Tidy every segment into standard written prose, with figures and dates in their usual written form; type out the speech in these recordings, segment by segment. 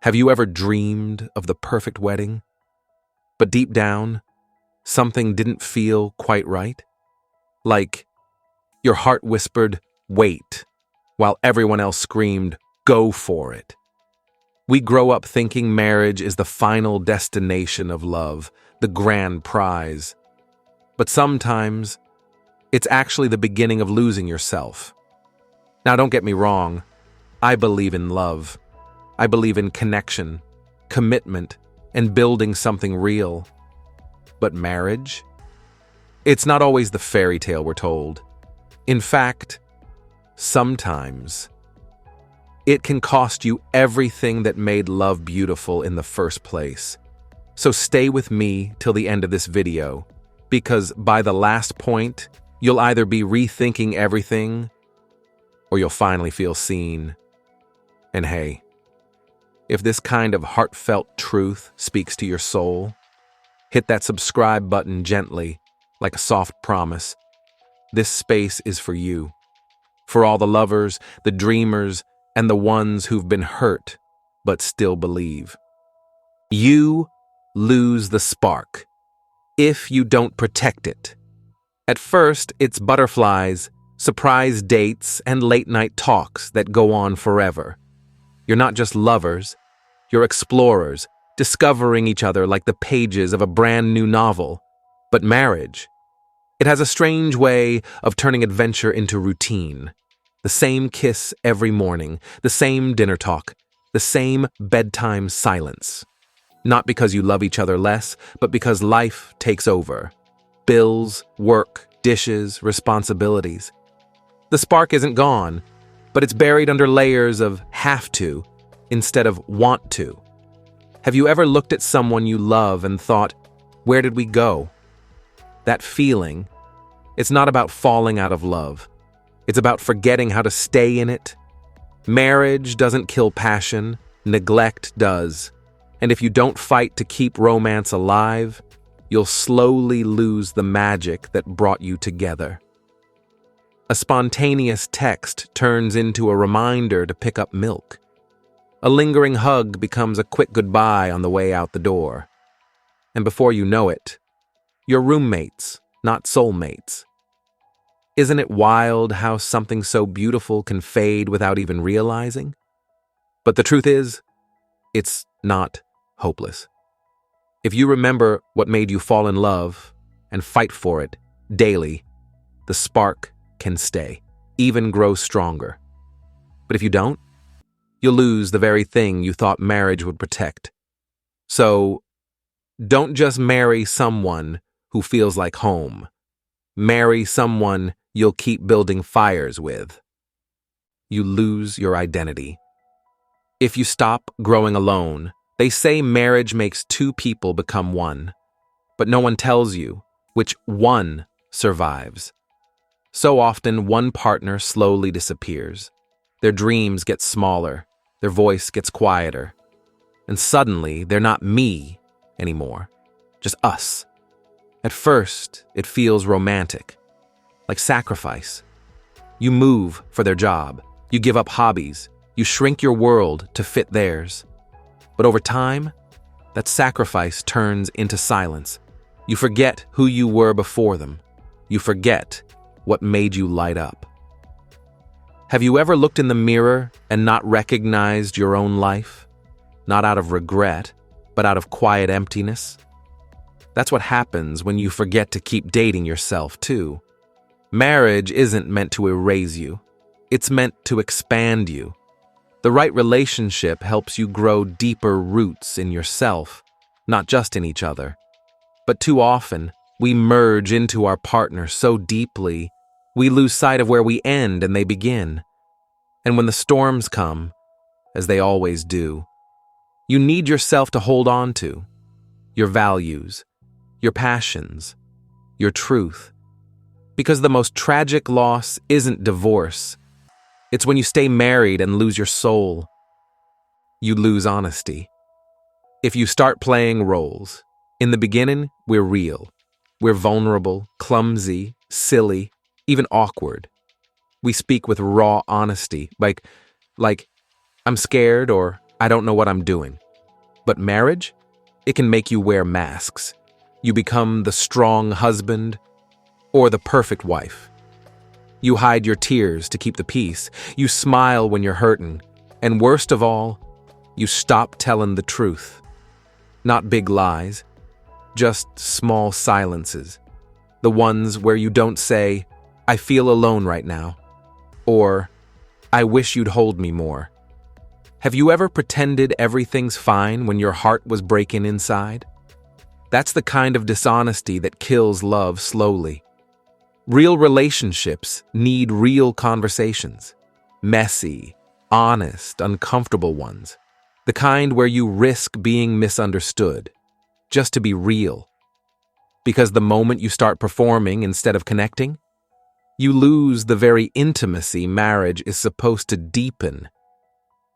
Have you ever dreamed of the perfect wedding? But deep down, something didn't feel quite right? Like your heart whispered, "Wait," while everyone else screamed, "Go for it." We grow up thinking marriage is the final destination of love, the grand prize. But sometimes, it's actually the beginning of losing yourself. Now, don't get me wrong. I believe in love. I believe in connection, commitment, and building something real. But marriage? It's not always the fairy tale we're told. In fact, sometimes it can cost you everything that made love beautiful in the first place. So stay with me till the end of this video, because by the last point, you'll either be rethinking everything or you'll finally feel seen. And hey, if this kind of heartfelt truth speaks to your soul, hit that subscribe button gently, like a soft promise. This space is for you, for all the lovers, the dreamers, and the ones who've been hurt but still believe. You lose the spark if you don't protect it. At first, it's butterflies, surprise dates, and late-night talks that go on forever. You're not just lovers, you're explorers, discovering each other like the pages of a brand new novel. But marriage, it has a strange way of turning adventure into routine. The same kiss every morning, the same dinner talk, the same bedtime silence. Not because you love each other less, but because life takes over. Bills, work, dishes, responsibilities. The spark isn't gone, but it's buried under layers of have to instead of want to. Have you ever looked at someone you love and thought, where did we go? That feeling, it's not about falling out of love. It's about forgetting how to stay in it. Marriage doesn't kill passion, neglect does. And if you don't fight to keep romance alive, you'll slowly lose the magic that brought you together. A spontaneous text turns into a reminder to pick up milk. A lingering hug becomes a quick goodbye on the way out the door. And before you know it, you're roommates, not soulmates. Isn't it wild how something so beautiful can fade without even realizing? But the truth is, it's not hopeless. If you remember what made you fall in love and fight for it daily, the spark can stay, even grow stronger. But if you don't, you'll lose the very thing you thought marriage would protect. So, don't just marry someone who feels like home. Marry someone you'll keep building fires with. You lose your identity. If you stop growing alone, they say marriage makes two people become one, but no one tells you which one survives. So often, one partner slowly disappears. Their dreams get smaller, their voice gets quieter, and suddenly they're not me anymore, just us. At first, it feels romantic, like sacrifice. You move for their job, you give up hobbies, you shrink your world to fit theirs. But over time, that sacrifice turns into silence. You forget who you were before them. You forget what made you light up. Have you ever looked in the mirror and not recognized your own life? Not out of regret, but out of quiet emptiness? That's what happens when you forget to keep dating yourself, too. Marriage isn't meant to erase you. It's meant to expand you. The right relationship helps you grow deeper roots in yourself, not just in each other. But too often, we merge into our partner so deeply, we lose sight of where we end and they begin. And when the storms come, as they always do, you need yourself to hold on to. Your values, your passions, your truth. Because the most tragic loss isn't divorce. It's when you stay married and lose your soul. You lose honesty. If you start playing roles, in the beginning, we're real. We're vulnerable, clumsy, silly, even awkward. We speak with raw honesty, like, I'm scared or I don't know what I'm doing. But marriage? It can make you wear masks. You become the strong husband or the perfect wife. You hide your tears to keep the peace. You smile when you're hurting. And worst of all, you stop telling the truth. Not big lies, just small silences. The ones where you don't say, I feel alone right now, or I wish you'd hold me more. Have you ever pretended everything's fine when your heart was breaking inside? That's the kind of dishonesty that kills love slowly. Real relationships need real conversations. Messy, honest, uncomfortable ones. The kind where you risk being misunderstood, just to be real. Because the moment you start performing instead of connecting, you lose the very intimacy marriage is supposed to deepen.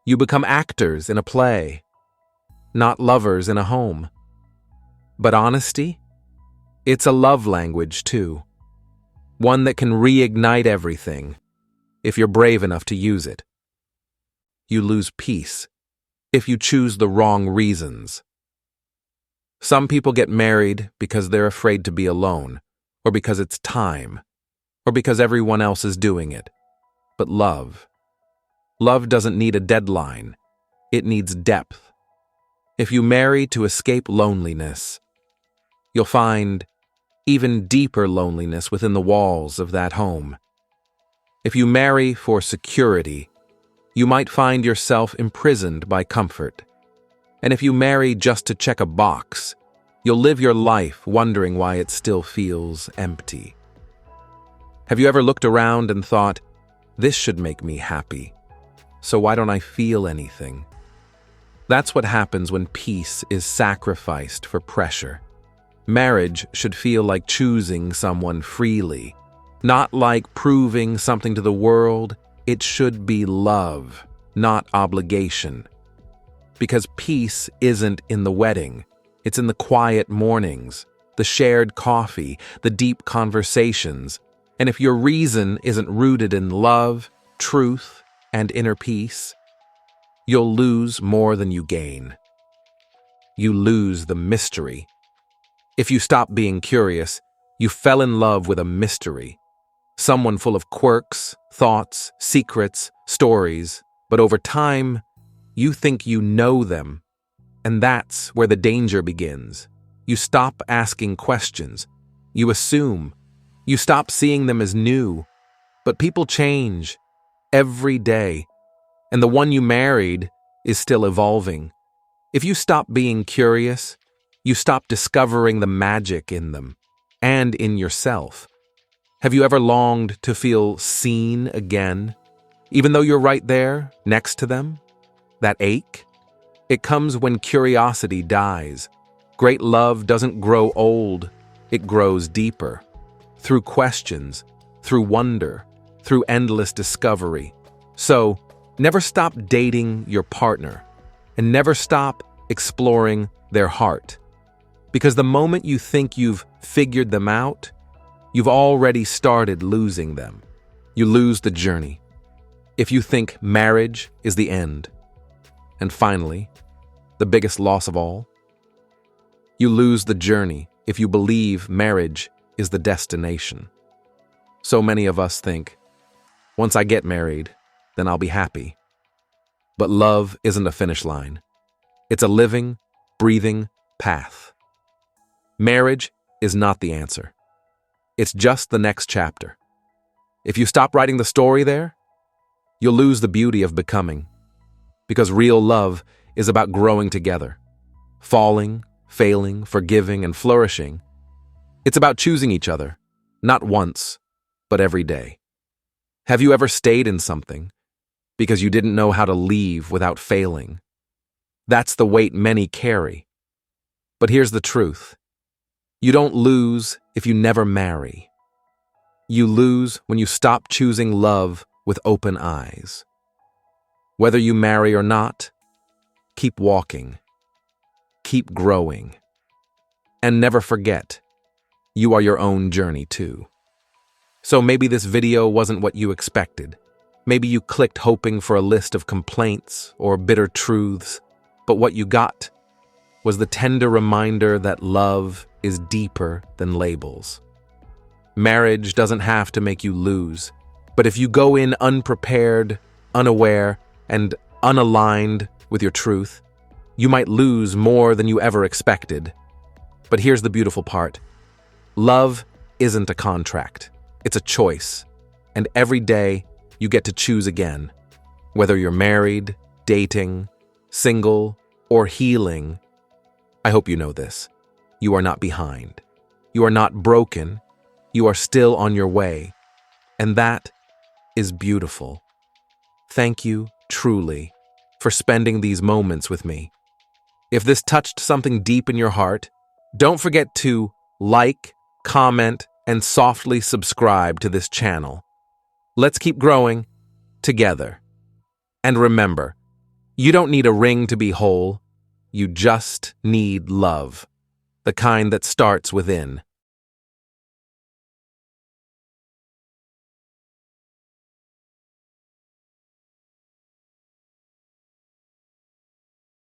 You become actors in a play, not lovers in a home. But honesty? It's a love language too. One that can reignite everything, if you're brave enough to use it. You lose peace if you choose the wrong reasons. Some people get married because they're afraid to be alone, or because it's time, or because everyone else is doing it. But love doesn't need a deadline. It needs depth. If you marry to escape loneliness, you'll find even deeper loneliness within the walls of that home. If you marry for security, you might find yourself imprisoned by comfort. And if you marry just to check a box, you'll live your life wondering why it still feels empty. Have you ever looked around and thought, this should make me happy, so why don't I feel anything? That's what happens when peace is sacrificed for pressure. Marriage should feel like choosing someone freely, not like proving something to the world. It should be love, not obligation. Because peace isn't in the wedding. It's in the quiet mornings, the shared coffee, the deep conversations. And if your reason isn't rooted in love, truth, and inner peace, you'll lose more than you gain. You lose the mystery. If you stop being curious, you fell in love with a mystery. Someone full of quirks, thoughts, secrets, stories, but over time, you think you know them. And that's where the danger begins. You stop asking questions. You assume. You stop seeing them as new. But people change every day. And the one you married is still evolving. If you stop being curious, you stop discovering the magic in them and in yourself. Have you ever longed to feel seen again, even though you're right there next to them? That ache? It comes when curiosity dies. Great love doesn't grow old, it grows deeper. Through questions, through wonder, through endless discovery. So, never stop dating your partner, and never stop exploring their heart. Because the moment you think you've figured them out, you've already started losing them. You lose the journey. If you think marriage is the end. And finally, the biggest loss of all, you lose the journey if you believe marriage is the destination. So many of us think, once I get married, then I'll be happy. But love isn't a finish line. It's a living, breathing path. Marriage is not the answer. It's just the next chapter. If you stop writing the story there, you'll lose the beauty of becoming. Because real love is about growing together, falling, failing, forgiving, and flourishing. It's about choosing each other, not once, but every day. Have you ever stayed in something because you didn't know how to leave without failing? That's the weight many carry. But here's the truth. You don't lose if you never marry. You lose when you stop choosing love with open eyes. Whether you marry or not, keep walking, keep growing, and never forget, you are your own journey too. So maybe this video wasn't what you expected. Maybe you clicked hoping for a list of complaints or bitter truths, but what you got was the tender reminder that love is deeper than labels. Marriage doesn't have to make you lose, but if you go in unprepared, unaware, and unaligned with your truth, you might lose more than you ever expected. But here's the beautiful part. Love isn't a contract. It's a choice. And every day, you get to choose again. Whether you're married, dating, single, or healing, I hope you know this. You are not behind. You are not broken. You are still on your way. And that is beautiful. Thank you, truly, for spending these moments with me. If this touched something deep in your heart, don't forget to like, comment, and softly subscribe to this channel. Let's keep growing together. And remember, you don't need a ring to be whole. You just need love, the kind that starts within.